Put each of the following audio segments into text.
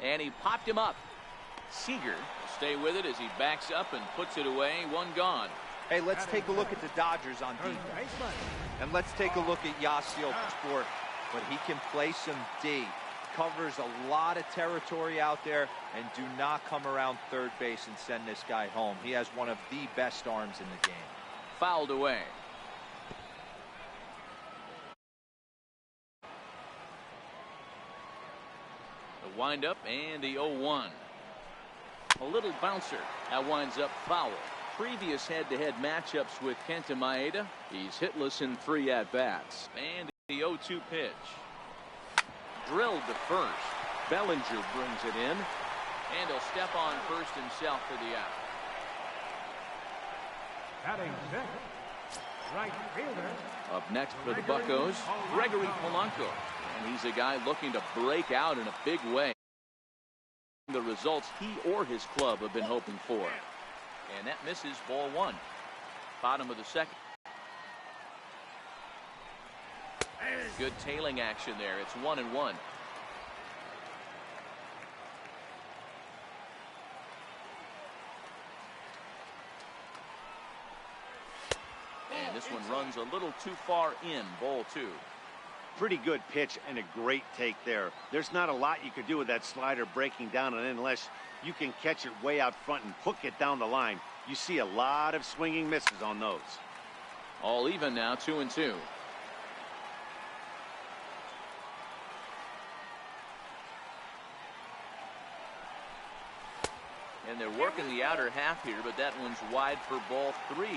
And he popped him up. Seager will stay with it as he backs up and puts it away. One gone. Hey, let's take a look at the Dodgers on defense. And let's take a look at Yasiel Puig. But he can play some D. Covers a lot of territory out there, and do not come around third base and send this guy home. He has one of the best arms in the game. Fouled away. The windup and the 0-1. A little bouncer. That winds up foul. Previous head-to-head matchups with Kenta Maeda. He's hitless in 3 at-bats. And the 0-2 pitch. Drilled to first. Bellinger brings it in. And he'll step on first himself for the out. Batting sixth, right fielder. Up next for the Buccos, Gregory Polanco. And he's a guy looking to break out in a big way. The results he or his club have been hoping for. And that misses, ball 1. Bottom of the second. Good tailing action there. It's 1-1. And this one runs a little too far in, ball 2. Pretty good pitch and a great take there. There's not a lot you could do with that slider breaking down, and unless you can catch it way out front and hook it down the line, you see a lot of swinging misses on those. All even now, 2-2. And they're working the outer half here, but that one's wide for ball 3.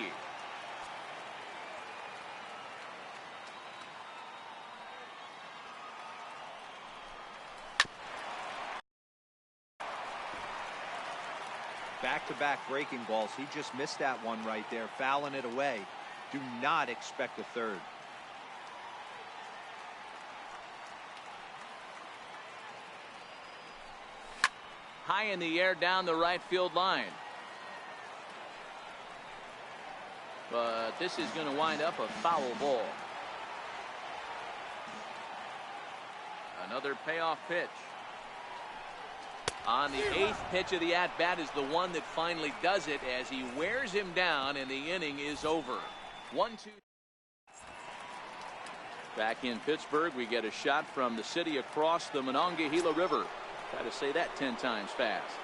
Back-to-back breaking balls. He just missed that one right there, fouling it away. Do not expect a third. High in the air down the right field line. But this is going to wind up a foul ball. Another payoff pitch. On the 8th pitch of the at-bat is the one that finally does it as he wears him down and the inning is over. 1-2. Back in Pittsburgh, we get a shot from the city across the Monongahela River. Got to say that 10 times fast.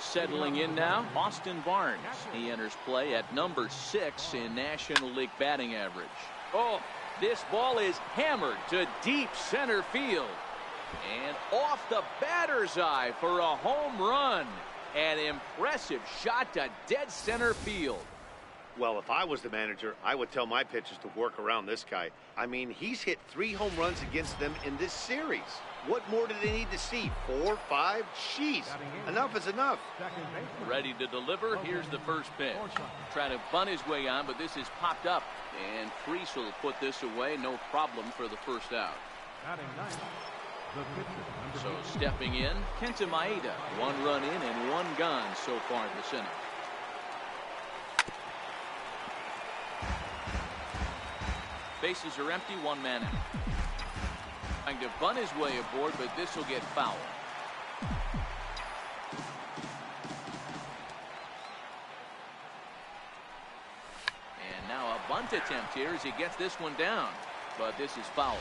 Settling in now, Austin Barnes. He enters play at number 6 in National League batting average. Oh, this ball is hammered to deep center field. And off the batter's eye for a home run. An impressive shot to dead center field. Well, if I was the manager, I would tell my pitchers to work around this guy. I mean, he's hit 3 home runs against them in this series. What more do they need to see? 4, 5? Jeez, enough is enough. Ready to deliver. Here's the first pitch. Trying to bunt his way on, but this is popped up. And Freese will put this away. No problem for the first out. So stepping in, Kenta Maeda. 1 run in and 1 gone so far this inning. Bases are empty, 1 man out. Trying to bunt his way aboard, but this will get fouled. And now a bunt attempt here as he gets this one down, but this is fouled.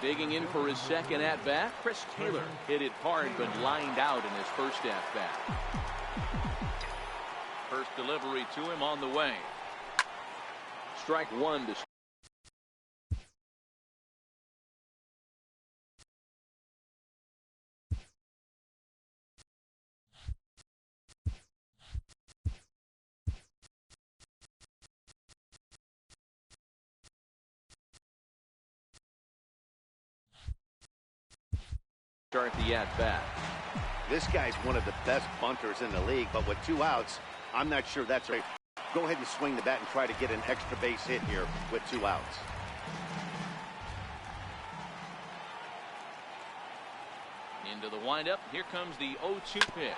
Digging in for his second at-bat, Chris Taylor hit it hard but lined out in his first at-bat. First delivery to him on the way. Strike 1 to start the at-bat. This guy's one of the best bunters in the league, but with 2 outs, I'm not sure that's right. Go ahead and swing the bat and try to get an extra base hit here with 2 outs. Into the windup. Here comes the 0-2 pitch.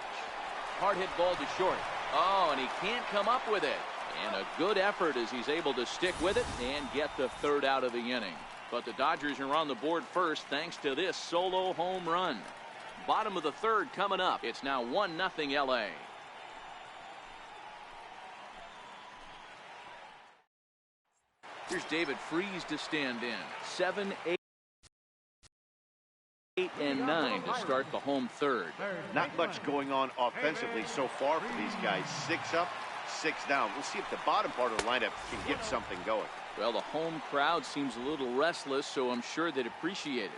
Hard hit ball to short. Oh, and he can't come up with it. And a good effort as he's able to stick with it and get the 3rd out of the inning. But the Dodgers are on the board first thanks to this solo home run. Bottom of the third coming up. It's now 1-0 LA. Here's David Freese to stand in. 7, 8, and 9 to start the home third. Not much going on offensively so far for these guys. 6 up, 6 down. We'll see if the bottom part of the lineup can get something going. Well, the home crowd seems a little restless, so I'm sure they'd appreciate it.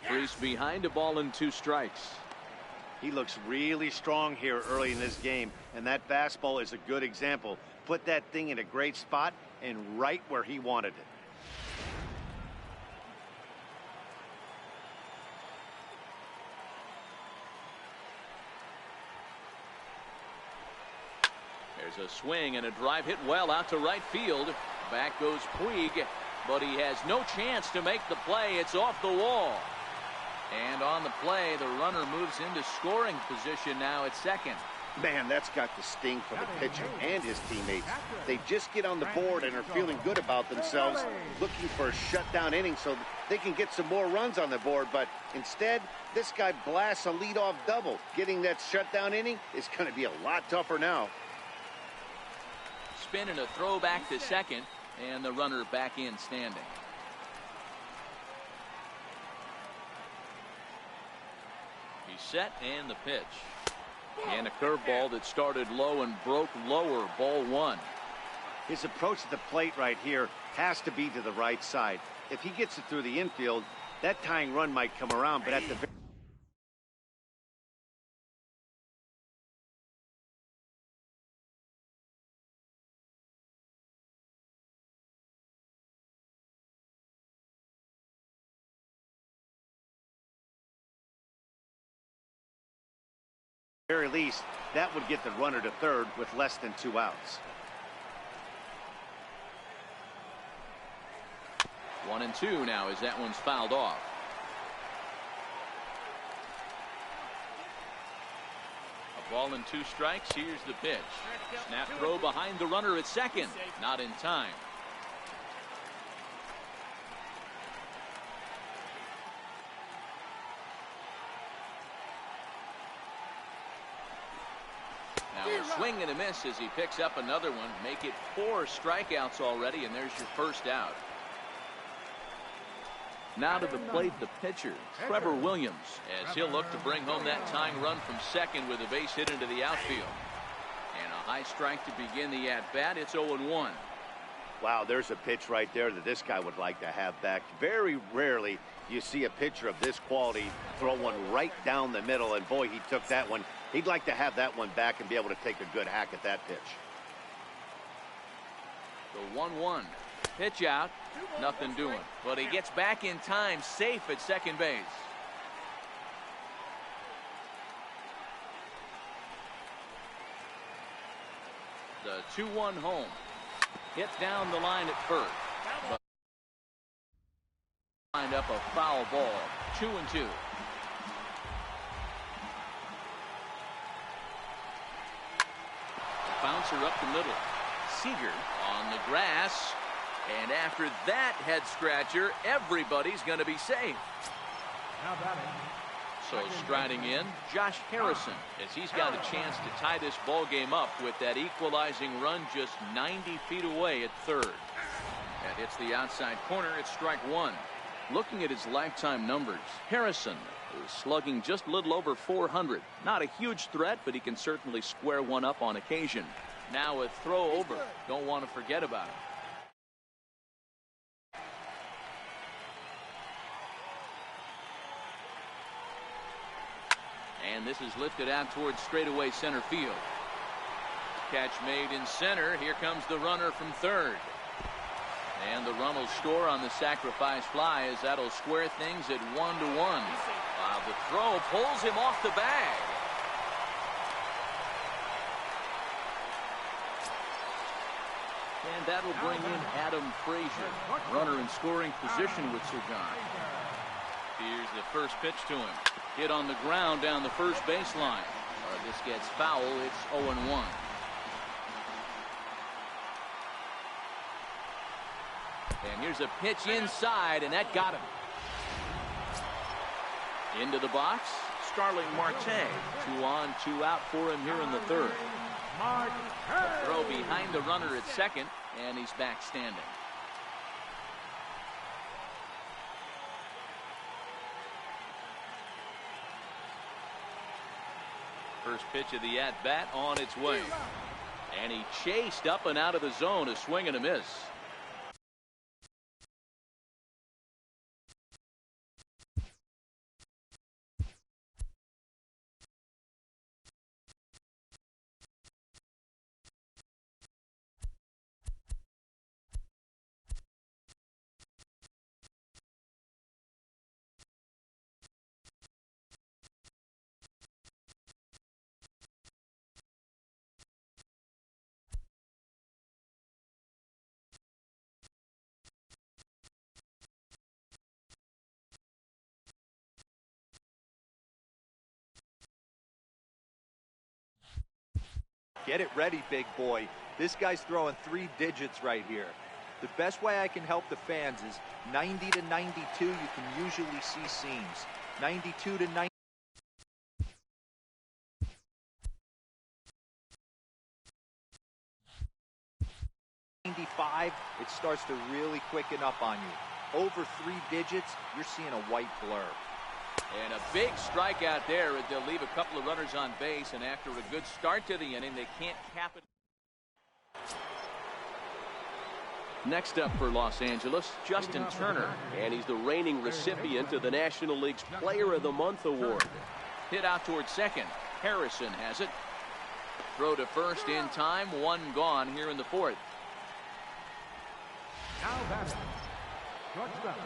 Freese behind, a ball and 2 strikes. He looks really strong here early in this game, and that fastball is a good example. Put that thing in a great spot and right where he wanted it. There's a swing and a drive hit well out to right field. Back goes Puig, but he has no chance to make the play. It's off the wall. And on the play, the runner moves into scoring position now at second. Man, that's got to sting for the pitcher and his teammates. They just get on the board and are feeling good about themselves, looking for a shutdown inning so they can get some more runs on the board. But instead, this guy blasts a leadoff double. Getting that shutdown inning is going to be a lot tougher now. Spin and a throw back to second, and the runner back in standing. He's set, and the pitch. And a curveball that started low and broke lower. Ball 1. His approach at the plate right here has to be to the right side. If he gets it through the infield, that tying run might come around, but at the very least, that would get the runner to third with less than 2 outs. 1-2 now as that one's fouled off. A ball and 2 strikes. Here's the pitch. Snap throw behind the runner at second. Not in time. Now a swing and a miss as he picks up another one. Make it 4 strikeouts already, and there's your first out. Now to the plate, the pitcher, Trevor Williams, as he'll look to bring home that tying run from second with a base hit into the outfield. And a high strike to begin the at-bat. It's 0-1. Wow, there's a pitch right there that this guy would like to have back. Very rarely you see a pitcher of this quality throw one right down the middle, and boy, he took that one. He'd like to have that one back and be able to take a good hack at that pitch. The 1-1. Pitch out. Nothing doing. But he gets back in time, safe at second base. The 2-1 home. Hit down the line at first. But lined up a foul ball. 2-2. Bouncer up the middle. Seager on the grass. And after that head scratcher, everybody's going to be safe. So striding in, Josh Harrison, as he's got a chance to tie this ball game up with that equalizing run just 90 feet away at third. That hits the outside corner. It's strike 1. Looking at his lifetime numbers, Harrison is slugging just a little over 400. Not a huge threat, but he can certainly square one up on occasion. Now a throw over. Don't want to forget about it. And this is lifted out towards straightaway center field. Catch made in center. Here comes the runner from third. And the run will score on the sacrifice fly as that'll square things at 1-1. While the throw pulls him off the bag. And that'll bring in Adam Frazier, runner in scoring position with Sir John. Here's the first pitch to him. Hit on the ground down the first baseline. This gets foul. It's 0-1. And here's a pitch inside, and that got him. Into the box, Starling Marte. 2 on, 2 out for him here in the third. A throw behind the runner at second, and he's back standing. First pitch of the at-bat on its way. And he chased up and out of the zone, a swing and a miss. Get it ready, big boy. This guy's throwing 3 digits right here. The best way I can help the fans is 90 to 92. You can usually see seams. 92 to 90. It starts to really quicken up on you. Over 3 digits, you're seeing a white blur. And a big strikeout there. They'll leave a couple of runners on base, and after a good start to the inning, they can't cap it. Next up for Los Angeles, Justin Turner, and he's the reigning recipient of the National League's Player of the Month award. Hit out towards second. Harrison has it. Throw to first in time. 1 gone here in the fourth. Now batting, shortstop.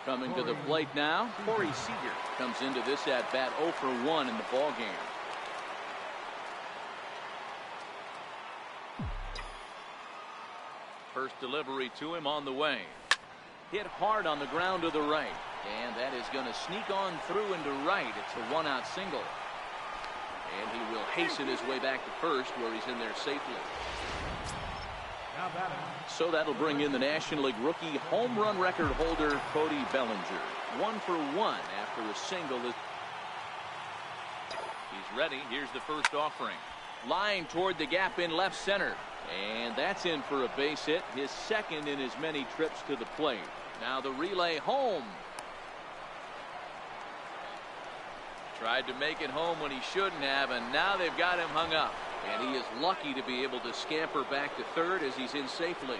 Coming to the plate now, Corey Seager comes into this at-bat 0 for 1 in the ballgame. First delivery to him on the way. Hit hard on the ground to the right. And that is going to sneak on through into right. It's a 1-out single. And he will hasten his way back to first, where he's in there safely. So that'll bring in the National League rookie home run record holder, Cody Bellinger. 1 for 1 after a single. He's ready. Here's the first offering. Line toward the gap in left center. And that's in for a base hit, his second in as many trips to the plate. Now the relay home. Tried to make it home when he shouldn't have, and now they've got him hung up. And he is lucky to be able to scamper back to third as he's in safely.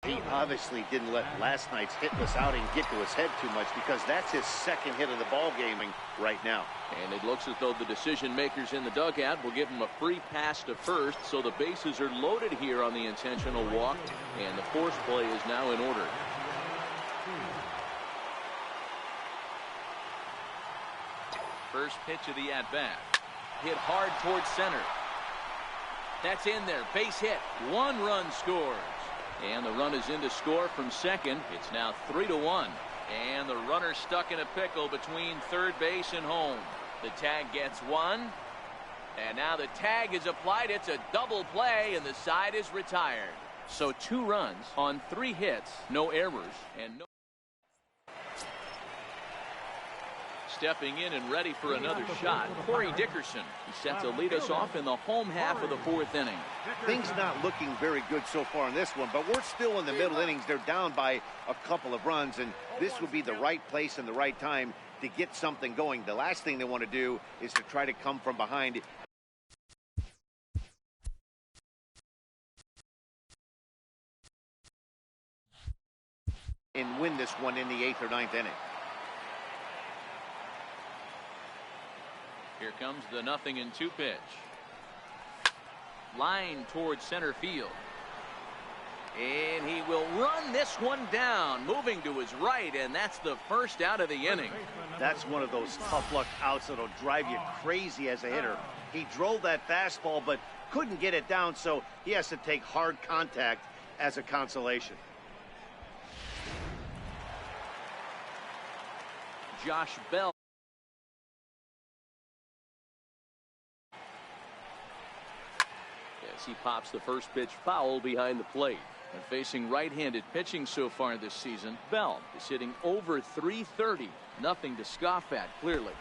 He obviously didn't let last night's hitless outing get to his head too much, because that's his second hit of the ball game right now. And it looks as though the decision makers in the dugout will give him a free pass to first, so the bases are loaded here on the intentional walk, and the force play is now in order. First pitch of the at-bat. Hit hard towards center. That's in there. Base hit. 1 run scores. And the run is in to score from second. It's now 3-1. And the runner stuck in a pickle between third base and home. The tag gets 1. And now the tag is applied. It's a double play, and the side is retired. So 2 runs on 3 hits, no errors, and no. Stepping in and ready for another shot, Corey Dickerson. He set to lead us off in the home half of the 4th inning. Things not looking very good so far in this one, but we're still in the middle innings. They're down by a couple of runs, and this would be the right place and the right time to get something going. The last thing they want to do is to try to come from behind. And win this one in the 8th or 9th inning. Here comes the 0-2 pitch. Line towards center field. And he will run this one down, moving to his right, and that's the first out of the inning. That's one of those tough luck outs that'll drive you crazy as a hitter. He drove that fastball, but couldn't get it down, so he has to take hard contact as a consolation. Josh Bell. As he pops the first pitch foul behind the plate. And facing right-handed pitching so far this season, Bell is hitting over .330. Nothing to scoff at, clearly.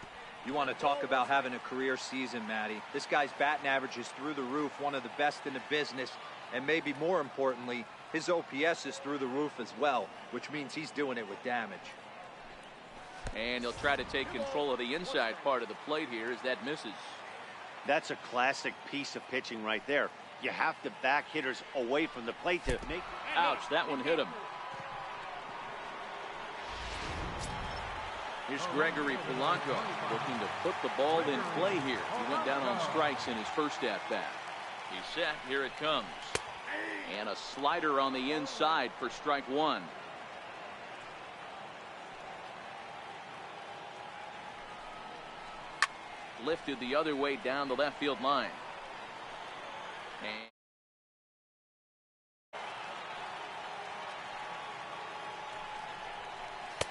You want to talk about having a career season, Matty. This guy's batting average is through the roof, one of the best in the business. And maybe more importantly, his OPS is through the roof as well, which means he's doing it with damage. And he'll try to take control of the inside part of the plate here as that misses. That's a classic piece of pitching right there. You have to back hitters away from the plate to make... Ouch, that one hit him. Here's Gregory Polanco looking to put the ball in play here. He went down on strikes in his first at-bat. He's set. Here it comes. And a slider on the inside for strike one. Lifted the other way down the left field line. And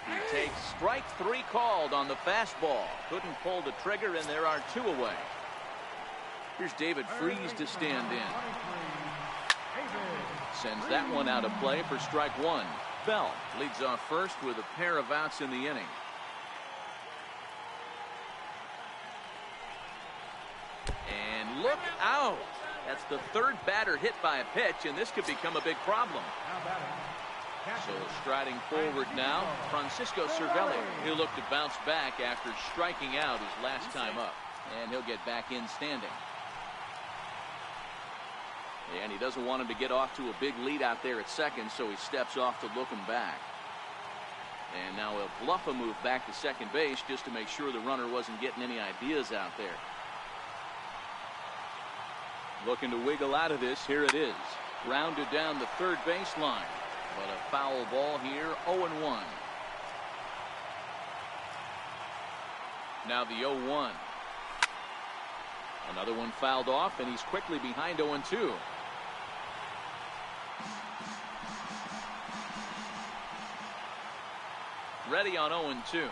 he takes strike three called on the fastball. Couldn't pull the trigger, and there are two away. Here's David Freese to stand in. Sends that one out of play for strike one. Bell leads off first with a pair of outs in the inning. And look out. That's the third batter hit by a pitch, and this could become a big problem. So striding forward now, Francisco Cervelli. He'll look to bounce back after striking out his last time up. And he'll get back in standing. And he doesn't want him to get off to a big lead out there at second, so he steps off to look him back. And now he'll bluff a move back to second base just to make sure the runner wasn't getting any ideas out there. Looking to wiggle out of this. Here it is. Rounded down the third baseline. But a foul ball here. 0-1. Now the 0-1. Another one fouled off, and he's quickly behind 0-2. Ready on 0-2.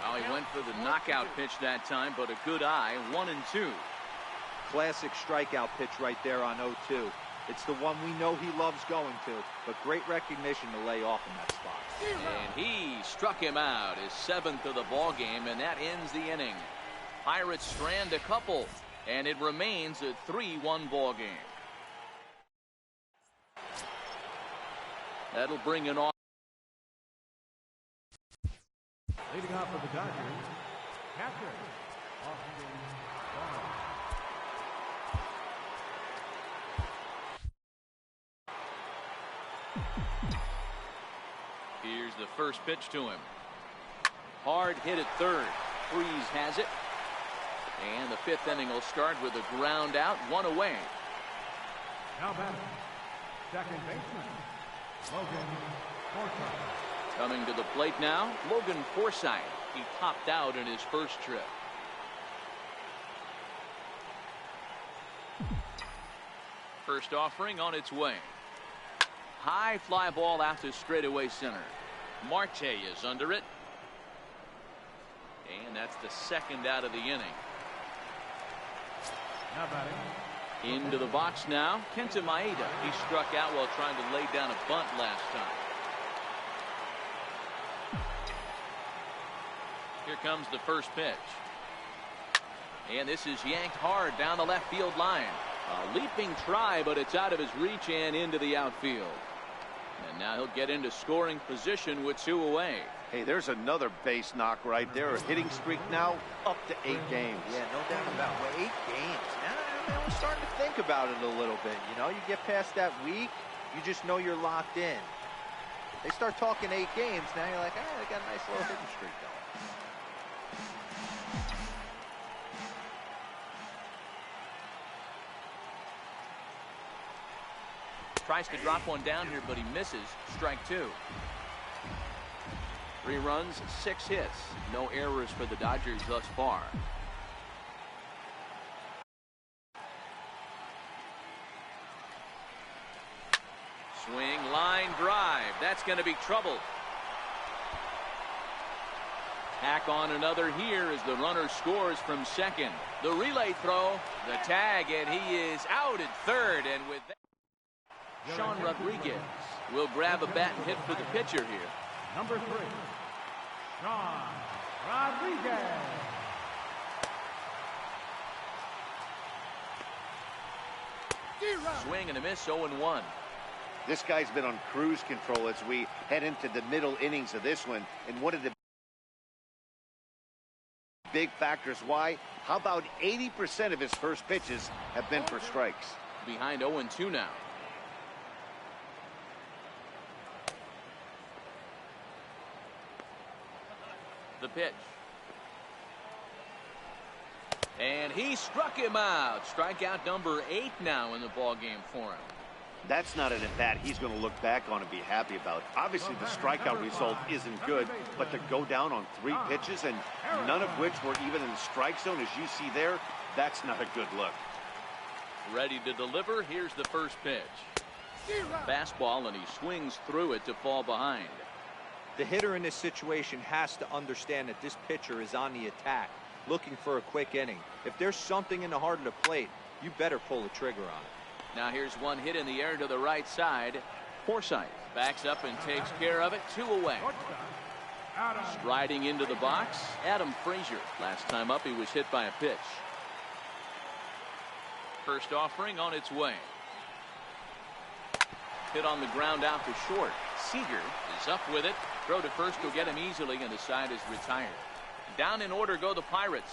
Now he went for the knockout pitch that time, but a good eye. 1-2. Classic strikeout pitch right there on 0-2. It's the one we know he loves going to, but great recognition to lay off in that spot. And he struck him out, his seventh of the ball game, and that ends the inning. Pirates strand a couple, and it remains a 3-1 ball game. That'll bring it on. Leading off for the Dodgers, catcher, Austin Barnes. Here's the first pitch to him. Hard hit at third. Freese has it. And the fifth inning will start with a ground out, one away. Now batting, second baseman, Logan Forsythe. Coming to the plate now, Logan Forsythe. He popped out in his first trip. First offering on its way. High fly ball out to straightaway center. Marte is under it. And that's the second out of the inning. Now batting. Into the box now, Kenta Maeda. He struck out while trying to lay down a bunt last time. Here comes the first pitch. And this is yanked hard down the left field line. A leaping try, but it's out of his reach and into the outfield. And now he'll get into scoring position with two away. Hey, there's another base knock right there. A hitting streak now up to 8 games. Yeah, no doubt about it. 8 games. Now we're starting to think about it a little bit. You know, you get past that week, you just know you're locked in. They start talking 8 games, now you're like, oh, they got a nice little hitting streak going. Tries to drop one down here, but he misses. Strike two. 3 runs, 6 hits. No errors for the Dodgers thus far. that's going to be trouble. Tack on another here as the runner scores from second. The relay throw, the tag, and he is out at third. And with that, Sean Rodriguez will grab a bat and hit for the pitcher here. Number 3, Sean Rodriguez. Swing and a miss, 0-1. This guy's been on cruise control as we head into the middle innings of this one. And one of the big factors why, how about 80% of his first pitches have been for strikes? Behind 0-2 now. The pitch. And he struck him out. Strikeout number 8 now in the ball game for him. That's not an at-bat he's going to look back on and be happy about. Obviously, the strikeout result isn't good, but to go down on 3 pitches and none of which were even in the strike zone, as you see there, that's not a good look. Ready to deliver. Here's the first pitch. Fastball, and he swings through it to fall behind. The hitter in this situation has to understand that this pitcher is on the attack, looking for a quick inning. If there's something in the heart of the plate, you better pull the trigger on it. Now here's one hit in the air to the right side. Forsythe backs up and takes care of it. 2 away. Striding into the box, Adam Frazier. Last time up, he was hit by a pitch. First offering on its way. Hit on the ground out to short. Seager is up with it. Throw to first will get him easily, and the side is retired. Down in order go the Pirates.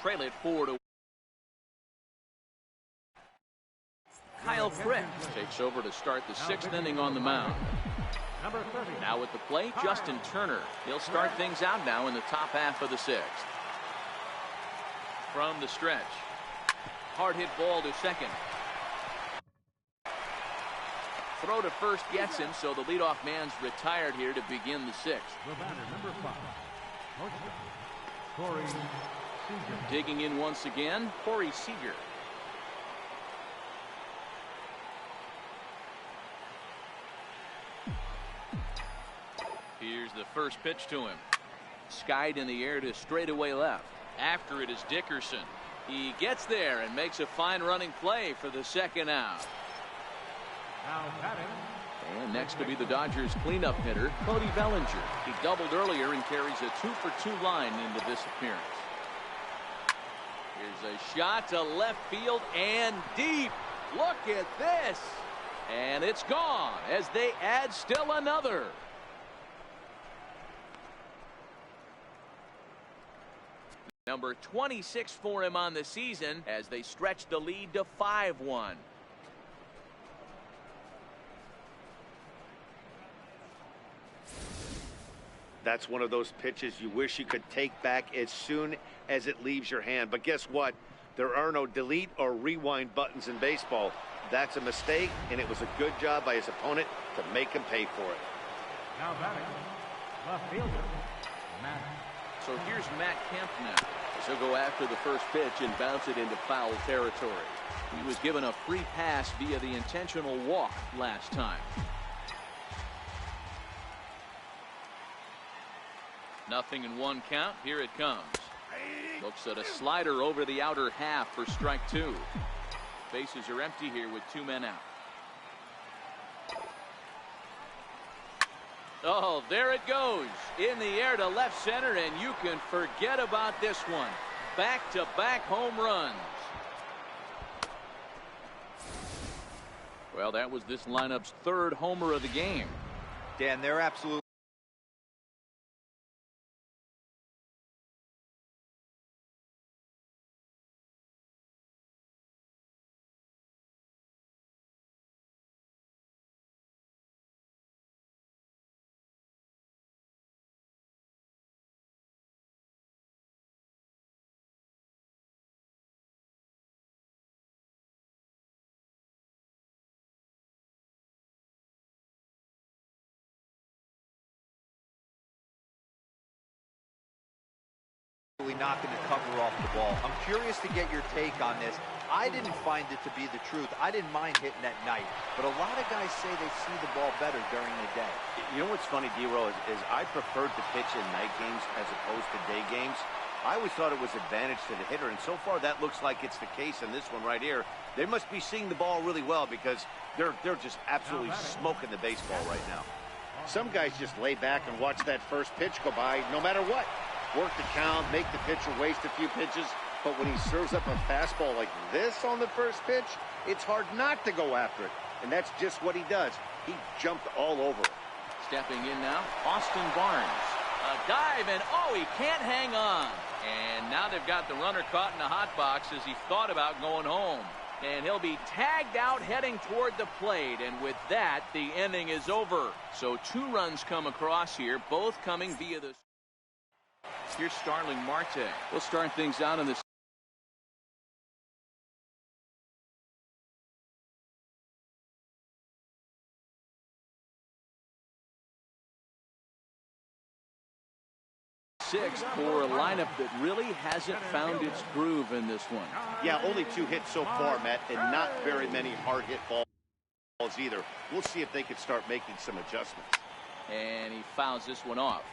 trail it 4-1. Kyle Crick takes over to start the 6th inning on the mound. Number 30. Now at the plate, Justin Turner. He'll start things out now in the top half of the 6th. From the stretch. Hard hit ball to second. Throw to first gets him, so the leadoff man's retired here to begin the 6th. The batter, number 5. Shortstop, Corey Seager. Digging in once again, Corey Seager. Here's the first pitch to him. Skied in the air to straightaway left. After it is Dickerson. He gets there and makes a fine running play for the 2nd out. Now batting. And next to be the Dodgers cleanup hitter, Cody Bellinger. He doubled earlier and carries a 2-for-2 line into this appearance. Here's a shot to left field and deep. Look at this. And it's gone as they add still another. Number 26 for him on the season as they stretch the lead to 5-1. That's one of those pitches you wish you could take back as soon as it leaves your hand. But guess what? There are no delete or rewind buttons in baseball. That's a mistake, and it was a good job by his opponent to make him pay for it. Now batting. Left fielder, Matt. So here's Matt Kemp now. He'll go after the first pitch and bounce it into foul territory. He was given a free pass via the intentional walk last time. Nothing in 1 count. Here it comes. Looks at a slider over the outer half for strike 2. Bases are empty here with 2 men out. Oh, there it goes. In the air to left center, and you can forget about this one. Back-to-back home runs. Well, that was this lineup's 3rd homer of the game. Dan, they're absolutely knocking the cover off the ball. I'm curious to get your take on this. I didn't find it to be the truth. I didn't mind hitting at night, but a lot of guys say they see the ball better during the day. You know what's funny, D-Roll, is I preferred to pitch in night games as opposed to day games. I always thought it was advantage to the hitter, and so far that looks like it's the case in this one right here. They must be seeing the ball really well because they're just absolutely smoking the baseball right now. Some guys just lay back and watch that first pitch go by no matter what. Work the count, make the pitcher waste a few pitches, but when he serves up a fastball like this on the first pitch, it's hard not to go after it, and that's just what he does. He jumped all over it. Stepping in now, Austin Barnes. A dive, and oh, he can't hang on. And now they've got the runner caught in the hot box as he thought about going home. And he'll be tagged out heading toward the plate, and with that, the inning is over. So 2 runs come across here, both coming via the... Here's Starling Marte. We'll start things out in this. Sixth for a lineup that really hasn't found its groove in this one. Yeah, only 2 hits so far, Matt, and not very many hard hit balls either. We'll see if they can start making some adjustments. And he fouls this one off.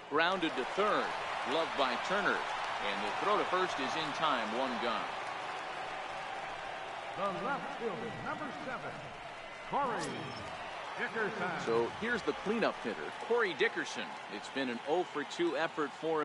Grounded to third. Gloved by Turner. And the throw to first is in time. 1 gone. The left fielder, number 7, Corey Dickerson. So here's the cleanup hitter, Corey Dickerson. It's been an 0-for-2 effort for him.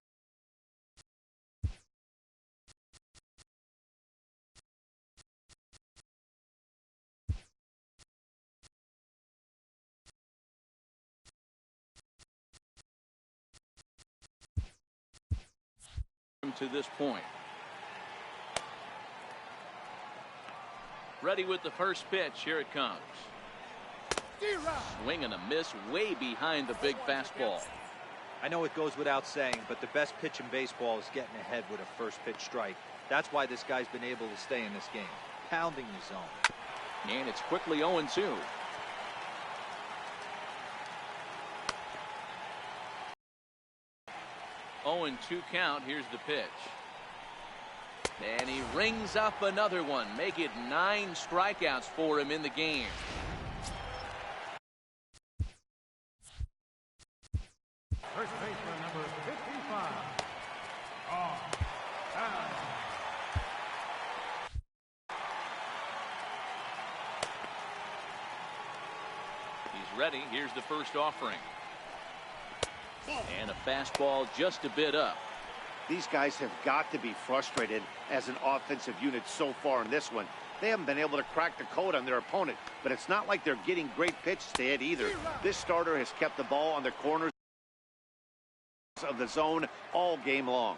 to this point. Ready with the first pitch. Here it comes. Swing and a miss way behind the big fastball. I know it goes without saying, but the best pitch in baseball is getting ahead with a first pitch strike. That's why this guy's been able to stay in this game, pounding the zone. And it's quickly 0-2. Oh, and 2 count. Here's the pitch. And he rings up another one. Make it 9 strikeouts for him in the game. First baseman number 55. He's ready. Here's the first offering. And a fastball just a bit up. These guys have got to be frustrated as an offensive unit so far in this one. They haven't been able to crack the code on their opponent, but it's not like they're getting great pitches to hit either. This starter has kept the ball on the corners of the zone all game long.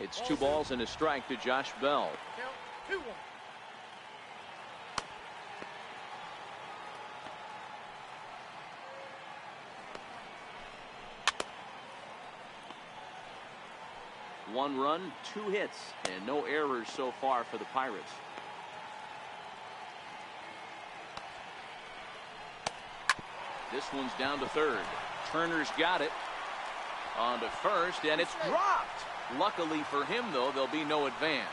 It's 2 balls and a strike to Josh Bell. 2-1. One run, 2 hits, and no errors so far for the Pirates. This one's down to third. Turner's got it. On to first, and it's dropped. Luckily for him, though, there'll be no advance.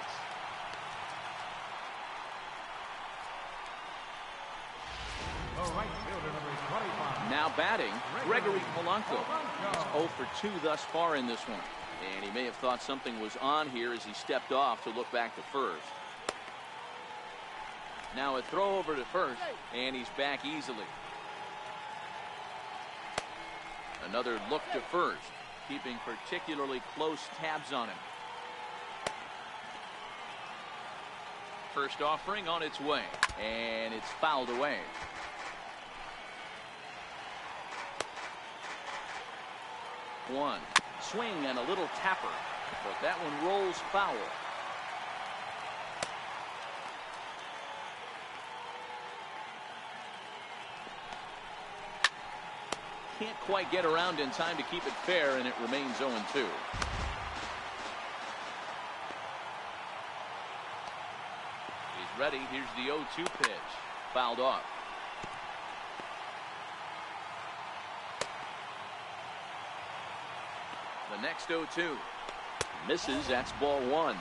The right fielder, number 25. Now batting, Gregory Polanco. He's 0 for 2 thus far in this one. And he may have thought something was on here as he stepped off to look back to first. Now a throw over to first, and he's back easily. Another look to first, keeping particularly close tabs on him. First offering on its way, and it's fouled away. One swing and a little tapper, but that one rolls foul. Can't quite get around in time to keep it fair, and it remains 0-2. He's ready. Here's the 0-2 pitch. Fouled off. The next 0-2. Misses. That's ball 1.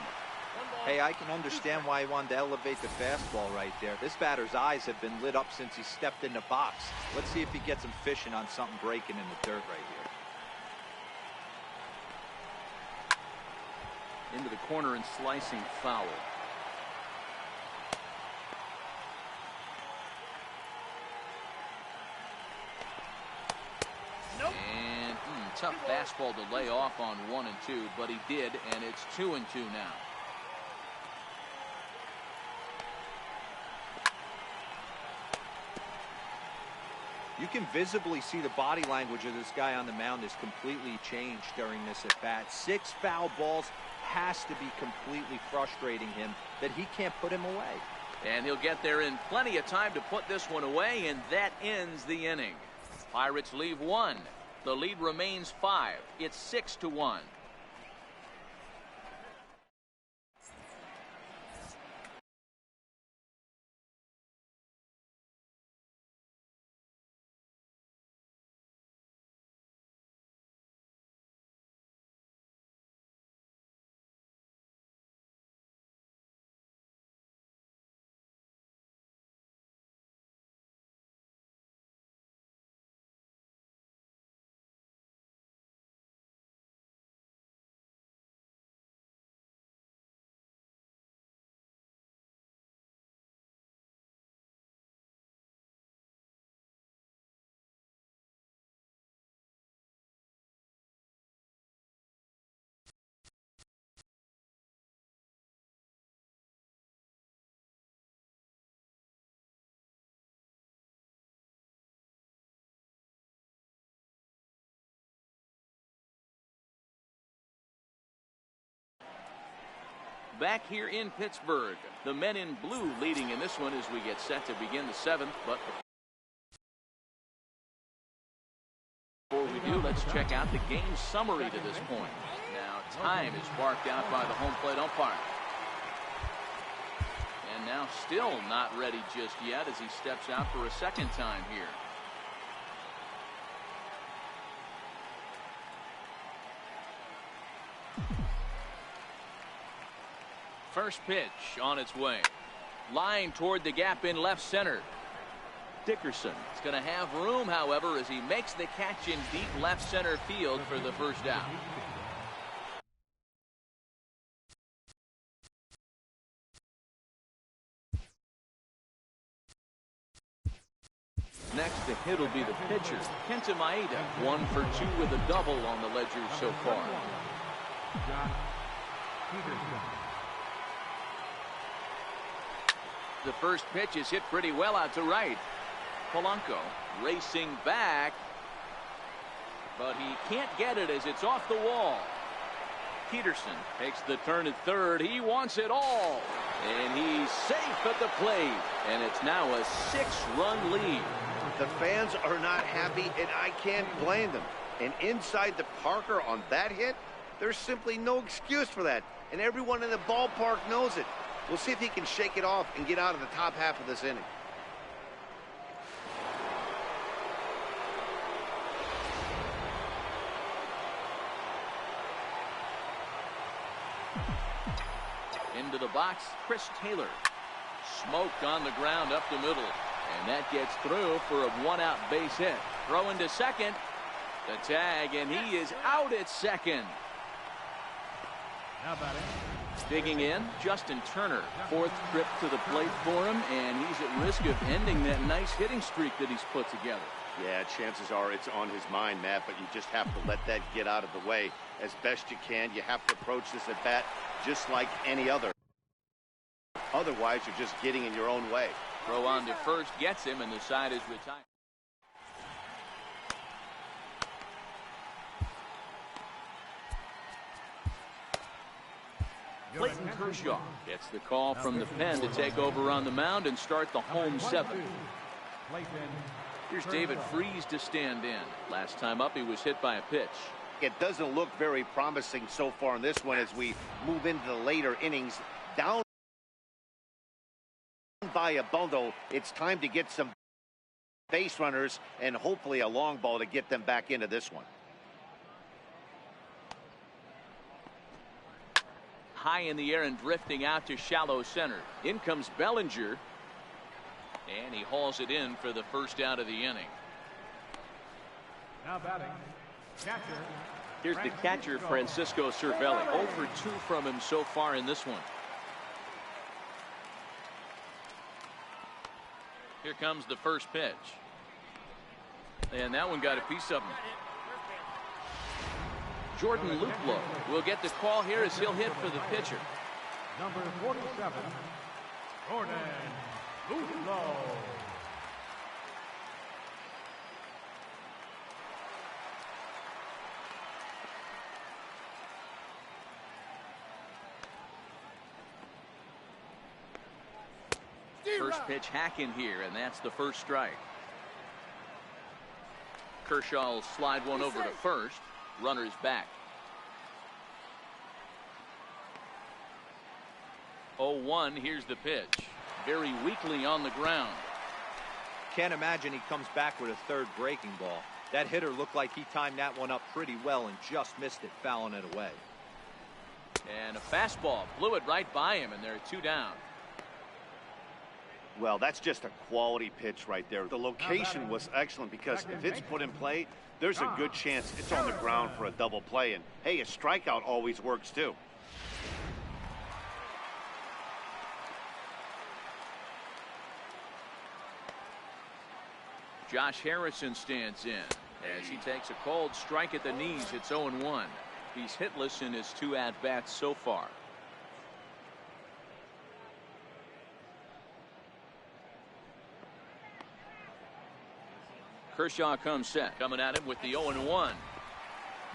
Hey, I can understand why he wanted to elevate the fastball right there. This batter's eyes have been lit up since he stepped in the box. Let's see if he gets him fishing on something breaking in the dirt right here. Into the corner and slicing foul. And tough fastball to lay off on 1 and 2, but he did, and it's 2 and 2 now. You can visibly see the body language of this guy on the mound is completely changed during this at bat. 6 foul balls has to be completely frustrating him that he can't put him away. And he'll get there in plenty of time to put this one away, and that ends the inning. Pirates leave 1. The lead remains 5. It's 6-1. Back here in Pittsburgh, the men in blue leading in this one as we get set to begin the 7th. But before we do, let's check out the game summary to this point. Now, time is barked out by the home plate umpire. And now still not ready just yet as he steps out for a second time here. First pitch on its way. Line toward the gap in left center. Dickerson is going to have room, however, as he makes the catch in deep left center field for the first out. Next to hit will be the pitcher, Kenta Maeda. 1 for 2 with a double on the ledger so far. The first pitch is hit pretty well out to right. Polanco racing back, but he can't get it as it's off the wall. Peterson takes the turn at third. He wants it all. And he's safe at the plate. And it's now a 6-run lead. The fans are not happy, and I can't blame them. And inside the Parker on that hit, there's simply no excuse for that. And everyone in the ballpark knows it. We'll see if he can shake it off and get out of the top half of this inning. Into the box, Chris Taylor. Smoked on the ground up the middle. And that gets through for a 1-out base hit. Throwing to second. The tag, and he is out at second. How about it? Digging in, Justin Turner. 4th trip to the plate for him, and he's at risk of ending that nice hitting streak that he's put together. Yeah, chances are it's on his mind, Matt, but you just have to let that get out of the way as best you can. You have to approach this at bat just like any other. Otherwise, you're just getting in your own way. Throw on to first gets him, and the side is retired. Clayton Kershaw gets the call from the pen to take over on the mound and start the home 7th. Here's David Freese to stand in. Last time up, he was hit by a pitch. It doesn't look very promising so far in this one as we move into the later innings. Down by a bundle, it's time to get some base runners and hopefully a long ball to get them back into this one. High in the air and drifting out to shallow center. In comes Bellinger. And he hauls it in for the first out of the inning. Now batting, catcher. Here's the catcher, Francisco Cervelli. 0 for 2 from him so far in this one. Here comes the first pitch. And that one got a piece of him. Jordan Luplow will get the call here as he'll hit for the pitcher. Number 47, Jordan Luplow. First pitch hack in here, and that's the first strike. Kershaw will slide one over to first. Runner's back. 0-1. Here's the pitch. Very weakly on the ground. Can't imagine he comes back with a third breaking ball. That hitter looked like he timed that one up pretty well and just missed it, fouling it away. And a fastball blew it right by him, and there are 2 down. Well, that's just a quality pitch right there. The location was excellent because if it's put in play, there's a good chance it's on the ground for a double play. And, hey, a strikeout always works, too. Josh Harrison stands in as he takes a cold strike at the knees. It's 0-1. He's hitless in his 2 at-bats so far. Kershaw comes set. Coming at him with the 0-1.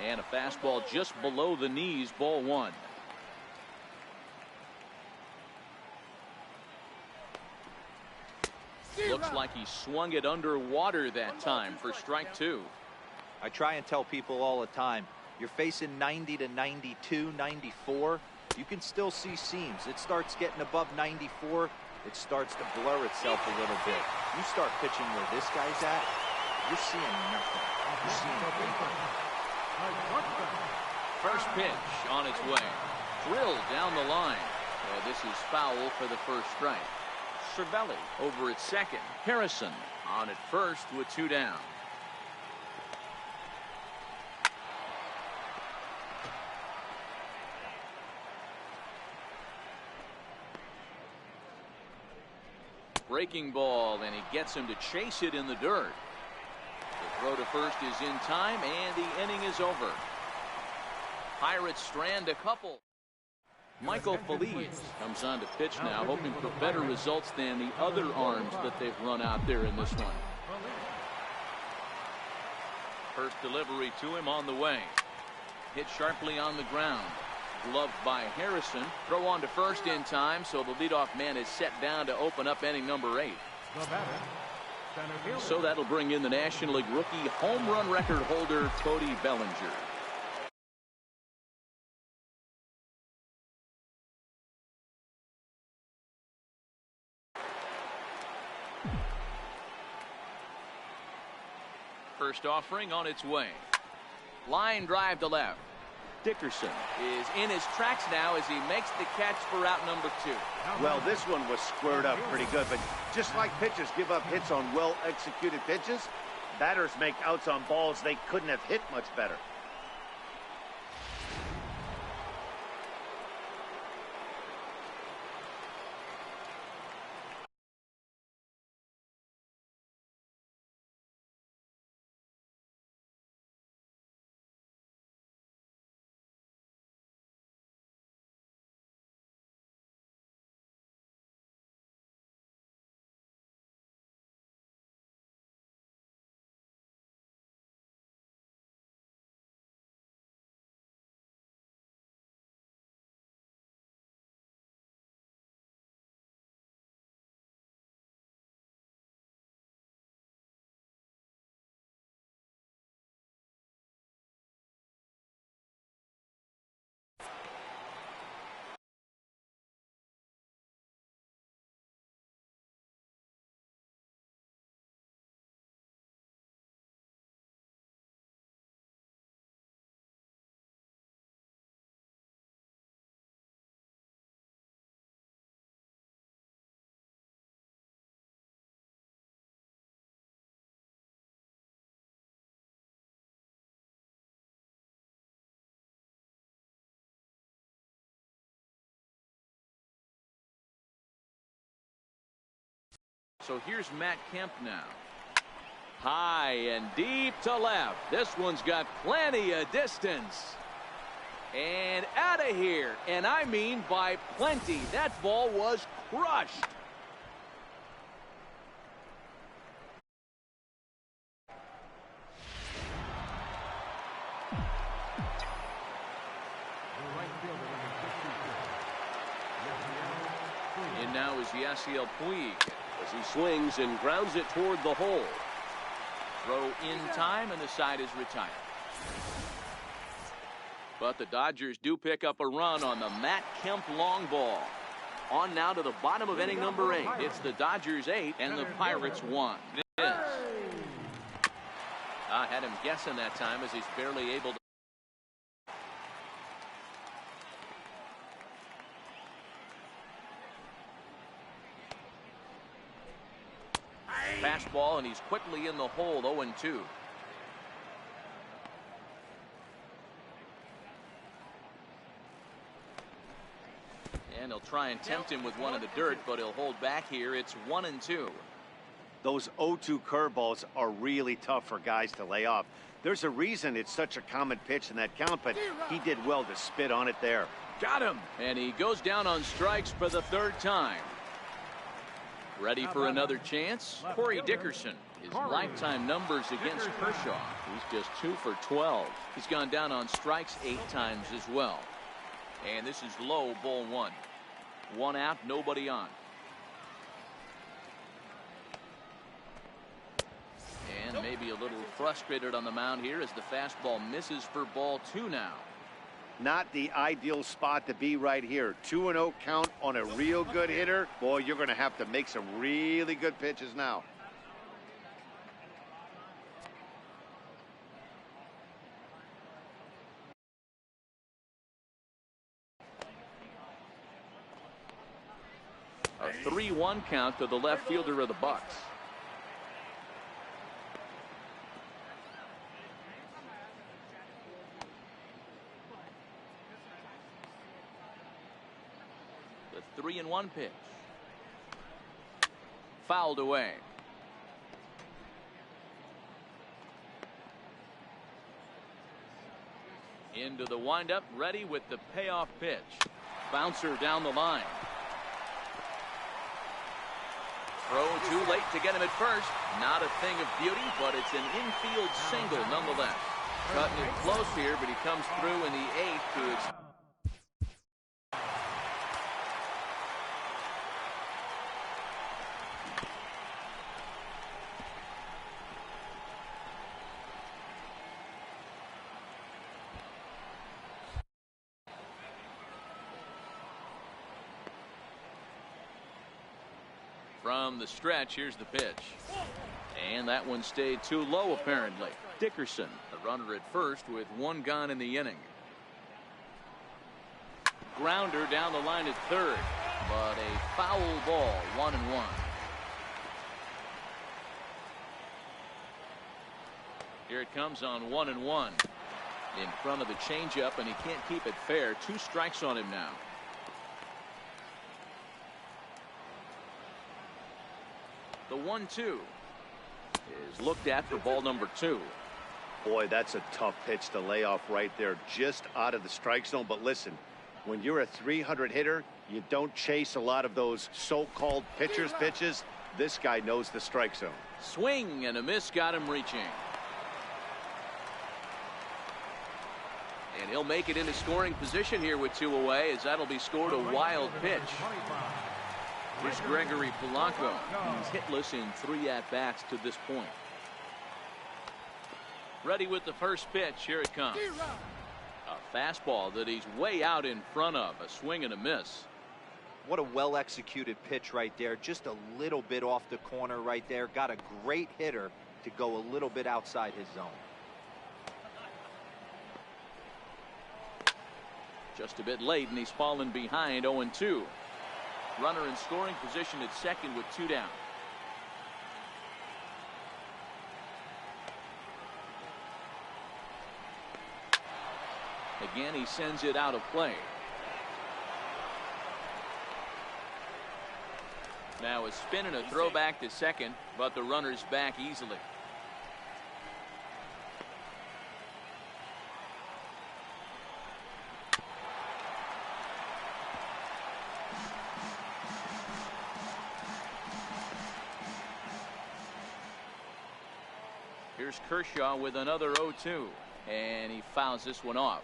And a fastball just below the knees, ball 1. Looks like he swung it underwater that time for strike 2. I try and tell people all the time, you're facing 90 to 92, 94. You can still see seams. It starts getting above 94. It starts to blur itself a little bit. You start pitching where this guy's at, you're seeing nothing. You're seeing paper. First pitch on its way. Drilled down the line. This is foul for the first strike. Cervelli over at second. Harrison on at first with 2 down. Breaking ball, and he gets him to chase it in the dirt. The throw to first is in time, and the inning is over. Pirates strand a couple. Michael Feliz comes on to pitch now, hoping for better results than the other arms that they've run out there in this one. First delivery to him on the way. Hit sharply on the ground. Gloved by Harrison. Throw on to first in time, so the leadoff man is set down to open up inning number 8. The batter, center fielder. So that'll bring in the National League rookie home run record holder, Cody Bellinger. First offering on its way. Line drive to left. Dickerson is in his tracks now as he makes the catch for out number 2. Well, this one was squared up pretty good, but just like pitchers give up hits on well-executed pitches, batters make outs on balls they couldn't have hit much better. So here's Matt Kemp now. High and deep to left. This one's got plenty of distance. And out of here. And I mean by plenty. That ball was crushed. The right fielder, number 62. And now is Yasiel Puig. As he swings and grounds it toward the hole. Throw in time, and the side is retired. But the Dodgers do pick up a run on the Matt Kemp long ball. On now to the bottom of inning number 8. It's the Dodgers 8 and the Pirates 1. This. I had him guessing that time as he's barely able to. Fastball, and he's quickly in the hole, 0-2. And he'll try and tempt him with one in the dirt, but he'll hold back here. It's 1-2. Those 0-2 curveballs are really tough for guys to lay off. There's a reason it's such a common pitch in that count, but he did well to spit on it there. Got him. And he goes down on strikes for the 3rd time. Ready for another chance? Corey Dickerson. His lifetime numbers against Kershaw. He's just 2 for 12. He's gone down on strikes 8 times as well. And this is low, ball 1. 1 out, nobody on. And maybe a little frustrated on the mound here as the fastball misses for ball 2 now. Not the ideal spot to be right here. 2-0 count on a real good hitter. Boy, you're going to have to make some really good pitches now. A 3-1 count to the left fielder of the Bucks. The 3-1 pitch. Fouled away. Into the windup, ready with the payoff pitch. Bouncer down the line. Throw too late to get him at first. Not a thing of beauty, but it's an infield single nonetheless. Cutting it close here, but he comes through in the 8th to From the stretch, here's the pitch. And that one stayed too low, apparently. Dickerson, the runner at first with one gone in the inning. Grounder down the line at third, but a foul ball, 1-1. Here it comes on 1-1. In front of the changeup, and he can't keep it fair. 2 strikes on him now. The 1-2 is looked at for ball number 2. Boy, that's a tough pitch to lay off right there, just out of the strike zone. But listen, when you're a 300 hitter, you don't chase a lot of those so-called pitcher's pitches. This guy knows the strike zone. Swing and a miss, got him reaching. And he'll make it into scoring position here with 2 away, as that'll be scored a wild pitch. Here's Gregory Polanco. He's hitless in 3 at-bats to this point. Ready with the first pitch. Here it comes. A fastball that he's way out in front of. A swing and a miss. What a well-executed pitch right there. Just a little bit off the corner right there. Got a great hitter to go a little bit outside his zone. Just a bit late, and he's fallen behind 0-2. Runner in scoring position at second with 2 down. Again, he sends it out of play. Now a spin and a throw back to second, but the runner's back easily. Here's Kershaw with another 0-2, and he fouls this one off.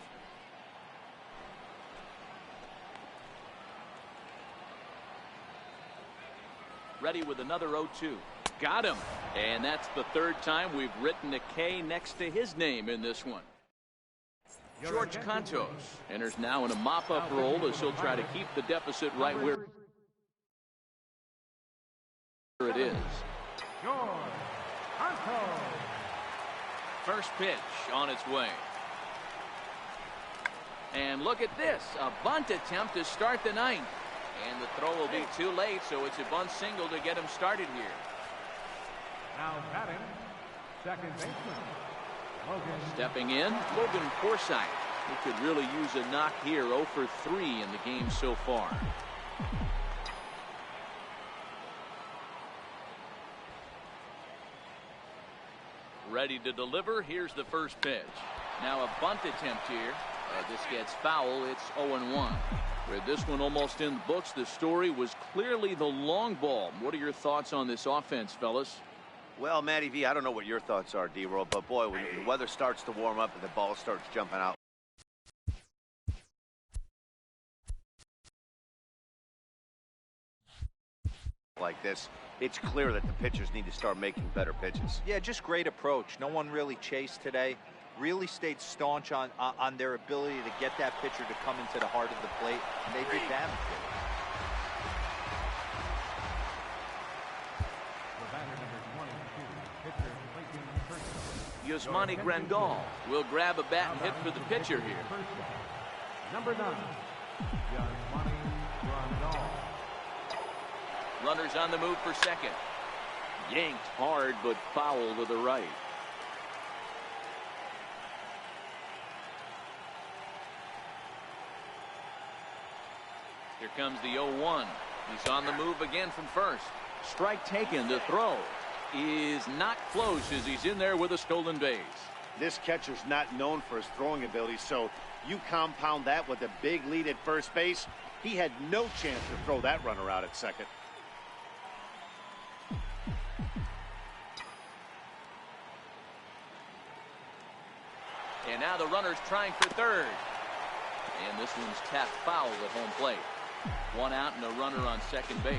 Ready with another 0-2. Got him. And that's the 3rd time we've written a K next to his name in this one. George Cantos enters now in a mop-up role as he'll try to keep the deficit right where it is. George Cantos. First pitch on its way. And look at this. A bunt attempt to start the 9th. And the throw will be too late, so it's a bunt single to get him started here. Now batting, second baseman, Logan. Stepping in, Logan Forsythe. He could really use a knock here. 0 for 3 in the game so far. Ready to deliver. Here's the first pitch. Now a bunt attempt here. This gets foul. It's 0-1. With this one almost in the books, the story was clearly the long ball. What are your thoughts on this offense, fellas? Well, Matty V, I don't know what your thoughts are, D-Roll, but boy, when the weather starts to warm up and the ball starts jumping out like this, it's clear that the pitchers need to start making better pitches. Yeah, just great approach. No one really chased today. Really stayed staunch on their ability to get that pitcher to come into the heart of the plate, and they did damage to it. The batter number 22, pitcher Clayton Kershaw. Yasmani Grandal will grab a bat and hit for the pitcher here. Number 9, Yasmani Grandal. Runners on the move for second. Yanked hard, but foul to the right. Here comes the 0-1. He's on the move again from first. Strike taken. The throw is not close as he's in there with a stolen base. This catcher's not known for his throwing ability, so you compound that with a big lead at first base. He had no chance to throw that runner out at second. And now the runner's trying for third. And this one's tapped foul at home plate. 1 out and a runner on second base.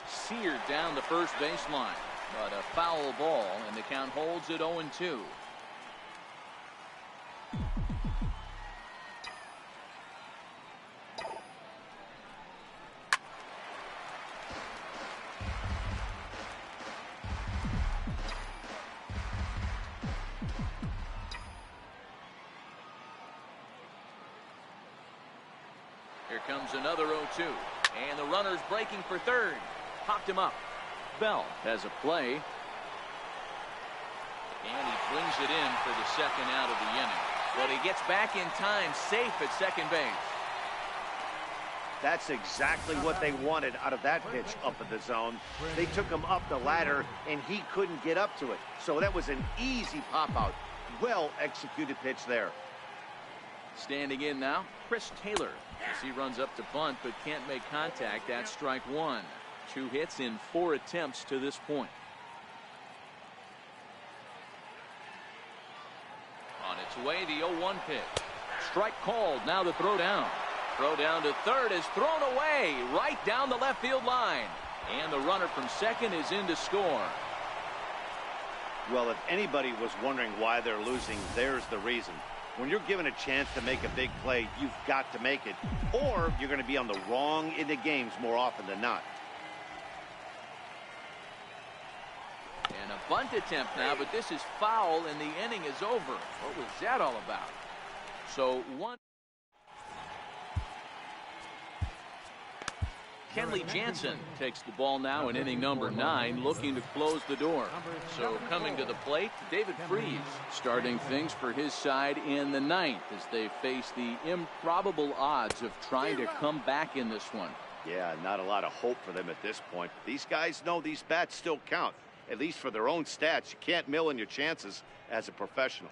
Seared down the first baseline, but a foul ball, and the count holds at 0-2. Here comes another 0-2. And the runner's breaking for third. Popped him up. Bell has a play. And he brings it in for the second out of the inning. But he gets back in time, safe at second base. That's exactly what they wanted out of that pitch up in the zone. They took him up the ladder, and he couldn't get up to it. So that was an easy pop-out. Well-executed pitch there. Standing in now, Chris Taylor, as he runs up to bunt but can't make contact. That's strike one. 2 hits in 4 attempts to this point. On its way, the 0-1 pitch. Strike called. Now the throw down. Throw down to third is thrown away right down the left field line. And the runner from second is in to score. Well, if anybody was wondering why they're losing, there's the reason. When you're given a chance to make a big play, you've got to make it, or you're going to be on the wrong end of games more often than not. And a bunt attempt now, but this is foul, and the inning is over. What was that all about? So one. Kenley Jansen takes the ball now in inning number 9, looking to close the door. So coming to the plate, David Freese starting things for his side in the 9th as they face the improbable odds of trying to come back in this one. Yeah, not a lot of hope for them at this point. These guys know these bats still count, at least for their own stats. You can't mill in your chances as a professional.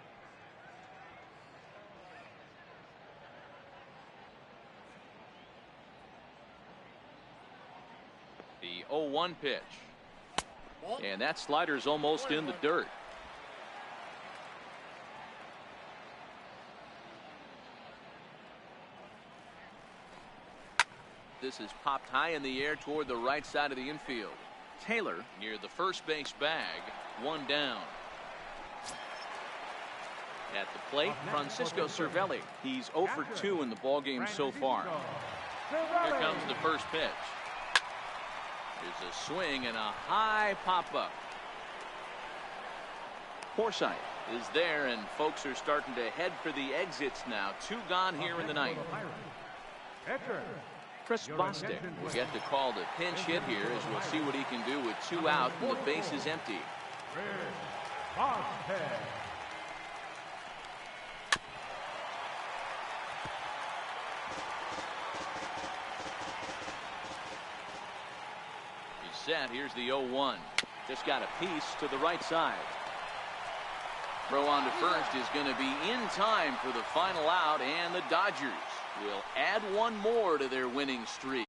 The 0-1 pitch. And that slider's almost in the dirt. This is popped high in the air toward the right side of the infield. Taylor near the first base bag. 1 down. At the plate, Francisco Cervelli. He's 0 for 2 in the ballgame so far. Here comes the first pitch. There's a swing and a high pop-up. Forsythe is there, and folks are starting to head for the exits now. 2 gone here in the 9th. Chris Bostic will get the call to pinch hit here as we'll see what he can do with 2 out and the base is empty. Set. Here's the 0-1. Just got a piece to the right side. Throw on to first is going to be in time for the final out, and the Dodgers will add 1 more to their winning streak.